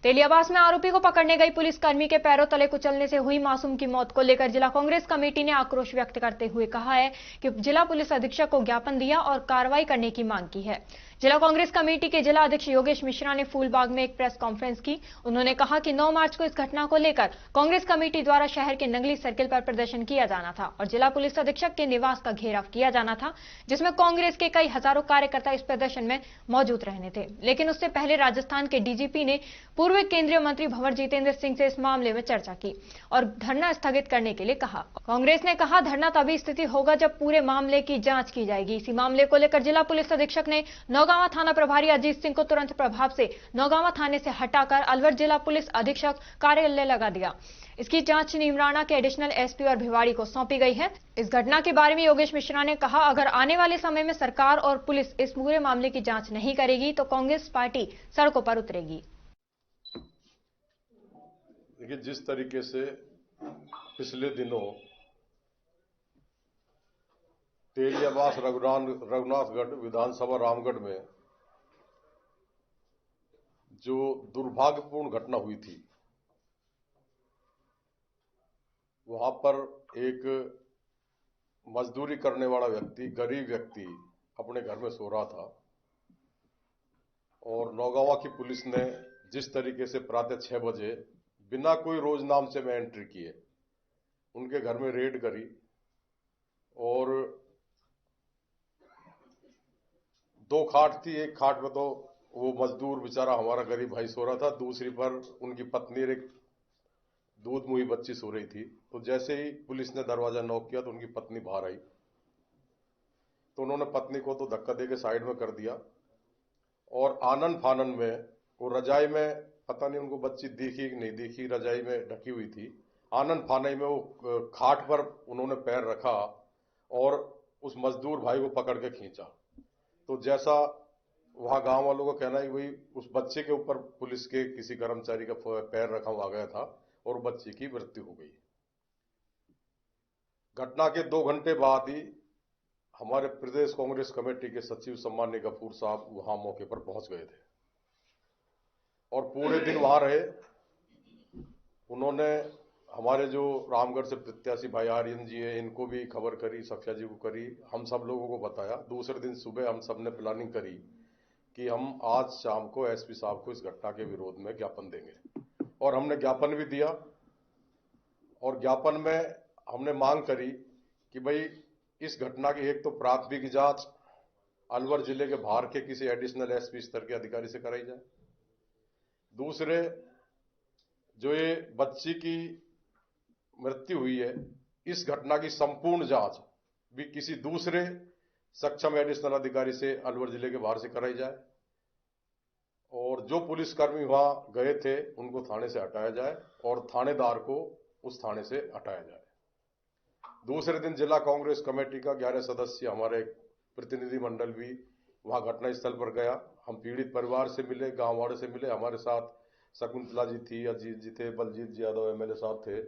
तेलियाबास में आरोपी को पकड़ने गई पुलिसकर्मी के पैरों तले कुचलने से हुई मासूम की मौत को लेकर जिला कांग्रेस कमेटी ने आक्रोश व्यक्त करते हुए कहा है कि जिला पुलिस अधीक्षक को ज्ञापन दिया और कार्रवाई करने की मांग की है। जिला कांग्रेस कमेटी के जिला अध्यक्ष योगेश मिश्रा ने फूलबाग में एक प्रेस कॉन्फ्रेंस की। उन्होंने कहा कि 9 मार्च को इस घटना को लेकर कांग्रेस कमेटी द्वारा शहर के नंगली सर्किल पर प्रदर्शन किया जाना था और जिला पुलिस अधीक्षक के निवास का घेराव किया जाना था, जिसमें कांग्रेस के कई हजारों कार्यकर्ता इस प्रदर्शन में मौजूद रहने थे। लेकिन उससे पहले राजस्थान के डीजीपी ने पूर्व केंद्रीय मंत्री भंवर जितेंद्र सिंह से इस मामले में चर्चा की और धरना स्थगित करने के लिए कहा। कांग्रेस ने कहा धरना तभी स्थिति होगा जब पूरे मामले की जांच की जाएगी। इसी मामले को लेकर जिला पुलिस अधीक्षक ने नौगांवा थाना प्रभारी अजीत सिंह को तुरंत प्रभाव से नौगांवा थाने से हटाकर अलवर जिला पुलिस अधीक्षक कार्यालय लगा दिया। इसकी जांच नीमराणा के एडिशनल एसपी और भिवाड़ी को सौंपी गई है। इस घटना के बारे में योगेश मिश्रा ने कहा, अगर आने वाले समय में सरकार और पुलिस इस पूरे मामले की जांच नहीं करेगी तो कांग्रेस पार्टी सड़कों पर उतरेगी। देखिए, जिस तरीके से पिछले दिनों तेलियाबास रघुनाथगढ़ विधानसभा रामगढ़ में जो दुर्भाग्यपूर्ण घटना हुई थी, वहां पर एक मजदूरी करने वाला व्यक्ति, गरीब व्यक्ति अपने घर में सो रहा था और नौगांवा की पुलिस ने जिस तरीके से प्रातः 6 बजे बिना कोई रोजनामचे में एंट्री किए उनके घर में रेड करी और 2 खाट थी। एक खाट में तो वो मजदूर बेचारा हमारा गरीब भाई सो रहा था, दूसरी पर उनकी पत्नी और एक दूध मुही बच्ची सो रही थी। तो जैसे ही पुलिस ने दरवाजा नॉक किया तो उनकी पत्नी बाहर आई, तो उन्होंने पत्नी को तो धक्का देके साइड में कर दिया और आनन फानन में वो रजाई में, पता नहीं उनको बच्ची दिखी कि नहीं दिखी, रजाई में ढकी हुई थी, आनन फानन में वो खाट पर उन्होंने पैर रखा और उस मजदूर भाई को पकड़ के खींचा। तो जैसा वहां गांव वालों का कहना है कि भाई उस बच्चे के ऊपर पुलिस के किसी कर्मचारी का पैर रखा हुआ गया था और बच्ची की मृत्यु हो गई। घटना के 2 घंटे बाद ही हमारे प्रदेश कांग्रेस कमेटी के सचिव सम्माननीय गफूर साहब वहां मौके पर पहुंच गए थे और पूरे दिन वहां रहे। उन्होंने हमारे जो रामगढ़ से प्रत्याशी भाई आर्यन जी है, इनको भी खबर करी, सफिया जी को करी, हम सब लोगों को बताया। दूसरे दिन सुबह हम सब ने प्लानिंग करी कि हम आज शाम को एसपी साहब को इस घटना के विरोध में ज्ञापन देंगे और हमने ज्ञापन भी दिया और ज्ञापन में हमने मांग करी कि भाई इस घटना की एक तो प्राथमिक जांच अलवर जिले के बाहर के किसी एडिशनल एसपी स्तर के अधिकारी से कराई जाए। दूसरे, जो ये बच्ची की मृत्यु हुई है, इस घटना की संपूर्ण जांच भी किसी दूसरे सक्षम एडिशनल अधिकारी से अलवर जिले के बाहर से कराई जाए और जो पुलिसकर्मी वहां गए थे उनको थाने से हटाया जाए और थानेदार को उस थाने से हटाया जाए। दूसरे दिन जिला कांग्रेस कमेटी का 11 सदस्य हमारे प्रतिनिधि मंडल भी वहां घटनास्थल पर गया। हम पीड़ित परिवार से मिले, गांव वालों से मिले। हमारे साथ शकुंतला जी थी, अजीत जी थे, बलजीत जी यादव एमएलए साहब थे,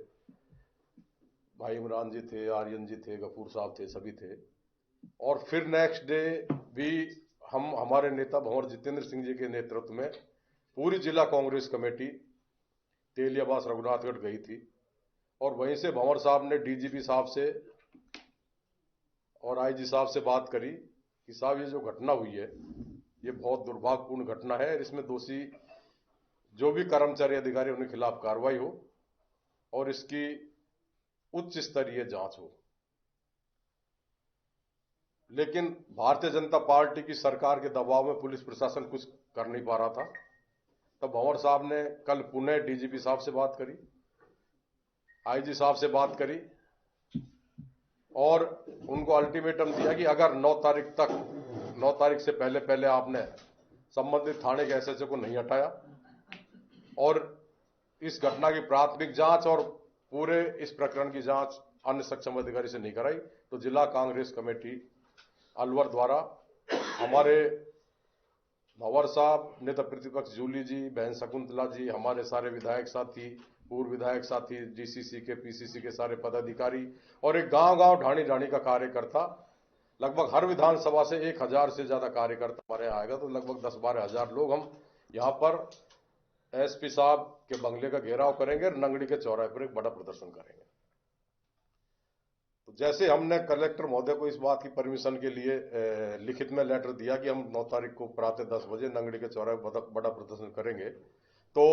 भाई इमरान जी थे, आर्यन जी थे, गफूर साहब थे, सभी थे। और फिर नेक्स्ट डे भी हम हमारे नेता भंवर जितेंद्र सिंह जी के नेतृत्व में पूरी जिला कांग्रेस कमेटी तेलियाबास रघुनाथगढ़ गई थी और वहीं से भंवर साहब ने डीजीपी साहब से और आईजी साहब से बात करी कि साहब ये जो घटना हुई है ये बहुत दुर्भाग्यपूर्ण घटना है, इसमें दोषी जो भी कर्मचारी अधिकारी उनके खिलाफ कार्रवाई हो और इसकी उच्च स्तरीय जांच हो। लेकिन भारतीय जनता पार्टी की सरकार के दबाव में पुलिस प्रशासन कुछ कर नहीं पा रहा था। तब भंवर साहब ने कल पुणे डीजीपी साहब से बात करी, आईजी साहब से बात करी और उनको अल्टीमेटम दिया कि अगर 9 तारीख से पहले आपने संबंधित थाने के एसएचओ को नहीं हटाया और इस घटना की प्राथमिक जांच और पूरे इस प्रकरण की जांच अन्य सक्षम अधिकारी से नहीं कराई तो जिला कांग्रेस कमेटी अलवर द्वारा हमारे भंवर साहब, नेता प्रतिपक्ष जूली जी, बहन शकुंतला जी, हमारे सारे विधायक साथी, पूर्व विधायक साथी, डीसीसी के, पीसीसी के सारे पदाधिकारी और एक गांव-गांव ढाणी का कार्यकर्ता, लगभग हर विधानसभा से 1000 से ज्यादा कार्यकर्ता हमारे आएगा, तो लगभग 10-12 हजार लोग हम यहाँ पर एसपी साहब के बंगले का घेराव करेंगे और नंगड़ी के चौराहे पर एक बड़ा प्रदर्शन करेंगे। तो जैसे हमने कलेक्टर महोदय को इस बात की परमिशन के लिए लिखित में लेटर दिया कि हम 9 तारीख को प्रातः 10 बजे नंगड़ी के चौराहे पर बड़ा प्रदर्शन करेंगे, तो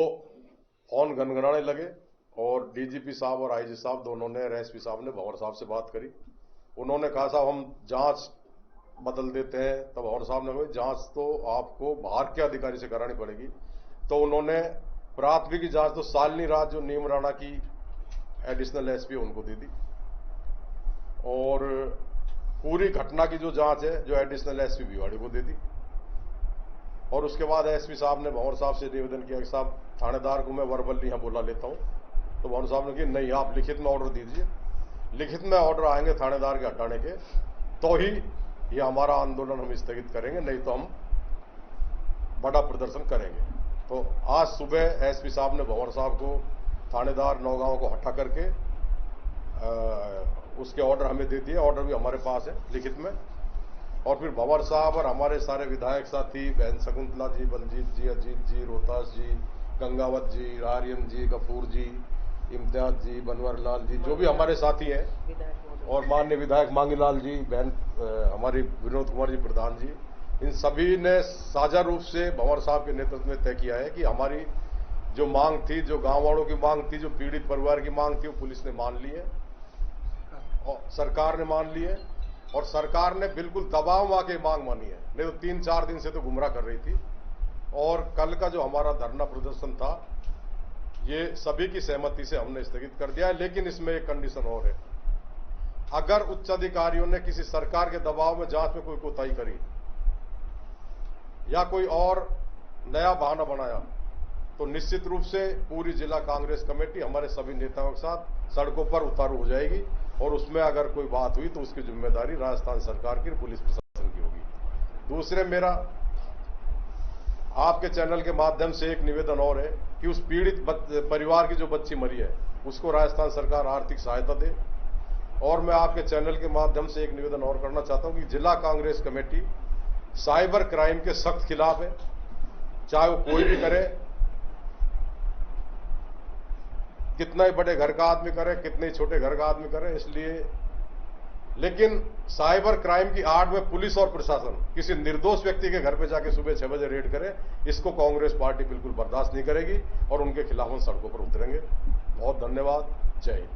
फोन गनगनाने लगे और डीजीपी साहब और आईजी साहब दोनों ने, एसपी साहब ने भंवर साहब से बात करी। उन्होंने कहा साहब हम जांच बदल देते हैं। तब भंवर साहब ने कहा जांच तो आपको बाहर के अधिकारी से करानी पड़ेगी। तो उन्होंने प्राथमिक जांच तो शालिनी राज जो नीम राणा की एडिशनल एसपी उनको दे दी और पूरी घटना की जो जांच है जो एडिशनल एसपी भिवाड़ी को दे दी। और उसके बाद एसपी साहब ने भंवर साहब से निवेदन किया कि साहब थानेदार को मैं वर्बली यहां बुला लेता हूं। तो भंवर साहब ने कहा नहीं, आप लिखित में ऑर्डर दीजिए, लिखित में ऑर्डर आएंगे थानेदार के हटाने के तो ही ये हमारा आंदोलन हम स्थगित करेंगे, नहीं तो हम बड़ा प्रदर्शन करेंगे। तो आज सुबह एसपी साहब ने भंवर साहब को थानेदार नौगांव को हटा करके उसके ऑर्डर हमें दे दिए। ऑर्डर भी हमारे पास है लिखित में। और फिर भंवर साहब और हमारे सारे विधायक साथी, बहन शकुंतला जी, बलजीत जी, अजीत जी, रोहतास जी, गंगावत जी, आर्यन जी, गफूर जी, इम्तियाज जी, बनवर लाल जी, जो भी हमारे साथी हैं, और माननीय विधायक मांगीलाल जी, बहन हमारी विनोद कुमार जी प्रधान जी, इन सभी ने साझा रूप से भंवर साहब के नेतृत्व में तय किया है कि हमारी जो मांग थी, जो गांव वालों की मांग थी, जो पीड़ित परिवार की मांग थी, वो पुलिस ने मान ली है और सरकार ने मान ली है। और सरकार ने बिल्कुल दबाव में आके मांग मानी है, नहीं तो 3-4 दिन से तो गुमराह कर रही थी। और कल का जो हमारा धरना प्रदर्शन था, ये सभी की सहमति से हमने स्थगित कर दिया है। लेकिन इसमें एक कंडीशन और है, अगर उच्च अधिकारियों ने किसी सरकार के दबाव में जांच में कोई कोताही करी या कोई और नया बहाना बनाया, तो निश्चित रूप से पूरी जिला कांग्रेस कमेटी हमारे सभी नेताओं के साथ सड़कों पर उतारू हो जाएगी। और उसमें अगर कोई बात हुई तो उसकी जिम्मेदारी राजस्थान सरकार की, पुलिस प्रशासन की होगी। दूसरे, मेरा आपके चैनल के माध्यम से एक निवेदन और है कि उस पीड़ित परिवार की जो बच्ची मरी है उसको राजस्थान सरकार आर्थिक सहायता दे। और मैं आपके चैनल के माध्यम से एक निवेदन और करना चाहता हूं कि जिला कांग्रेस कमेटी साइबर क्राइम के सख्त खिलाफ है, चाहे वो कोई भी करे, कितना ही बड़े घर का आदमी करे, कितने ही छोटे घर का आदमी करे। इसलिए लेकिन साइबर क्राइम की आड़ में पुलिस और प्रशासन किसी निर्दोष व्यक्ति के घर पे जाके सुबह 6 बजे रेड करे, इसको कांग्रेस पार्टी बिल्कुल बर्दाश्त नहीं करेगी और उनके खिलाफ हम सड़कों पर उतरेंगे। बहुत धन्यवाद। जय हिंद।